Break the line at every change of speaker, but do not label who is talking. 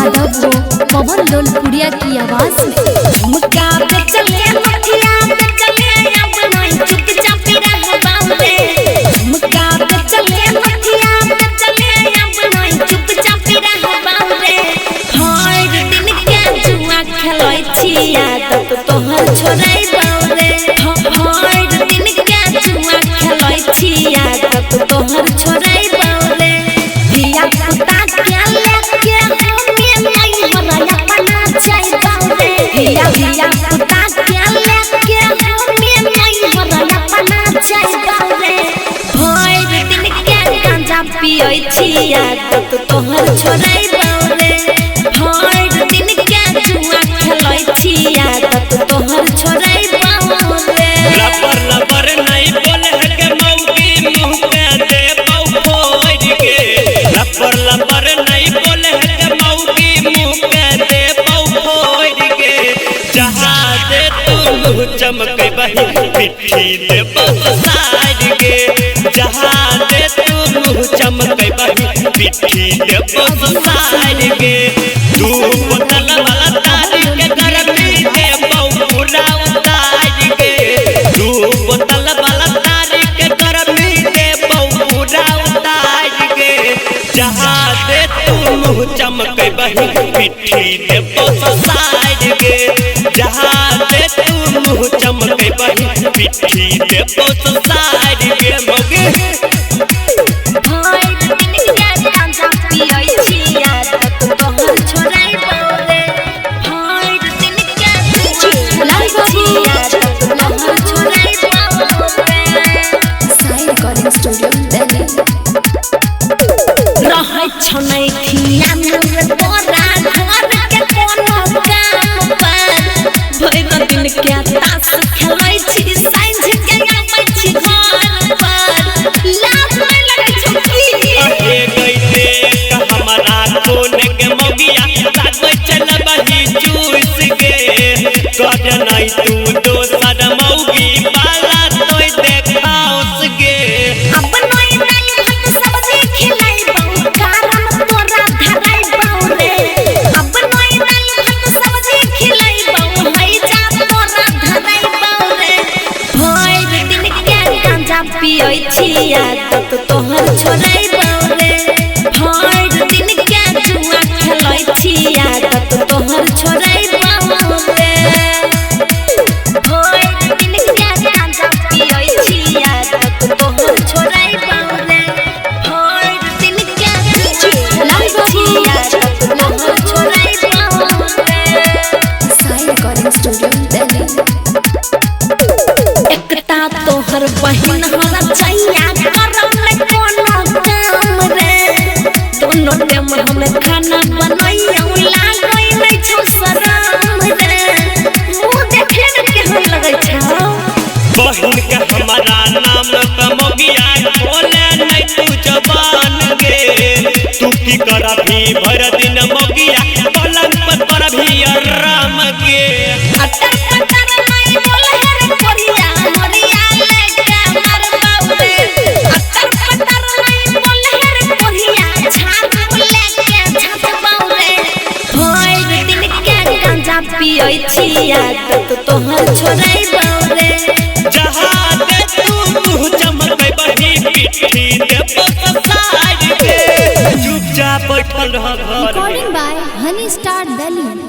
यादव को पवन लोलपुरिया की आवाज में।
झुमका पे चले मखिया पे चले अब नहीं चुपचाप रह बाउरे। झुमका पे चले मखिया पे चले अब नहीं चुपचाप रह बाउरे। हर दिन के जुआ खेलै छी आदत तोहर छोड़ै बाउरे। हर दिन के जुआ खेलै छी आदत तोहर छोड़ै बाउरे। धिया पुता के लेके हमें नहीं हरया अपना जाय बाउरे। धिया पुता के लेके हमें नहीं हरया अपना जाय बाउरे। भर दिन के गांजा पियै छी आदत तोहर छोड़ै बाउरे। भर दिन के जुआ खेलै छी आदत तोहर छोड़ै बाउरे।
लबर लबर नहीं बोले के मौगी मुंह पे दे पाऊ फोड़ के। लबर लबर नहीं बोले के मौगी मुंह पे दे पाऊ फोड़ के। जहाँ दे तू मुँह चमके बही पिट्ठी दे बस साइड के। जहाँ दे तू मुँह चमके बही पिट्ठी दे बस साइड के। तू बोतल वाला तारी के गर्मी दे पाऊ पूरा उतार के। तू बोतल वाला तारी के गर्मी दे पाऊ पूरा उतार के। जहाँ दे तू मुँह चमके बही पिट्ठी दे बस साइड के। जहाँ दे तू मुँह चमके बही पिट्ठी दे बस साइड के। मगे
भर दिन के गांजा पियै छी आदत तोहर छोड़ै बाउरे। भर दिन के जुआ खेलै छी आदत तोहर छोड़ै बाउरे।
साई रिकॉर्डिंग स्टूडियो दिल्ली।
रहै छ नै खिया मोर तोरा घर के कोनो काम पर। भर दिन के ताश खेलै छी साँझ के आबै छी घर पर। लाज नै लगै छौ की?
अहे गइले हमरा कोन के मौगिया लागै चल बही चूस के। कर नहीं तू दोसर मौगी पाला तोय देखाउस गे।
अब नई दाल भात सब्जी खिलै बाऊ कारण तोरा धरै बाउरे। अब नई दाल भात सब्जी खिलै बाऊ है जा तोरा धरै बाउरे। भर दिन के गांजा पियै छी आदत तोहर छोड़ै बाउरे। भर दिन के जुआ खेलै छी आदत तोहर छोड़ै बाउरे। भर दिन के गांजा पियै छी आदत तोहर छोड़ै बाउरे। भर दिन के जुआ खेलै छी आदत तोहर छोड़ै बाउरे।
साई रिकॉर्डिंग स्टूडियो दिल्ली।
एकता तोहर बहिन हमरा चैया करम नै कोनो काम रे। दोनों टाइम हमें खाना बनैयौ लागै नै छौ शरम रे। मुँह देखे में केहन लगै छौ?
बहिन के हमारा नाम पे मौगिया बोले नहीं तू जबान गे। तू की करभी भर दिन मौगिया पलंग पर करभी आराम गे।
अटर पटर नहीं बोले रे कोरिया मोरिया लेके मार बाउरे। अटर पटर नहीं बोले रे कोरिया छाप लेके छाप बाउरे। भर दिन के गांजा पियै छी आदत तोहर छोड़ै बाउरे।
जहाँ दे तू मुँह चमके बही पिट्ठी दे बस साइड के। चुपचाप बैठल रह घर में।
Recording by Honey Star Delhi.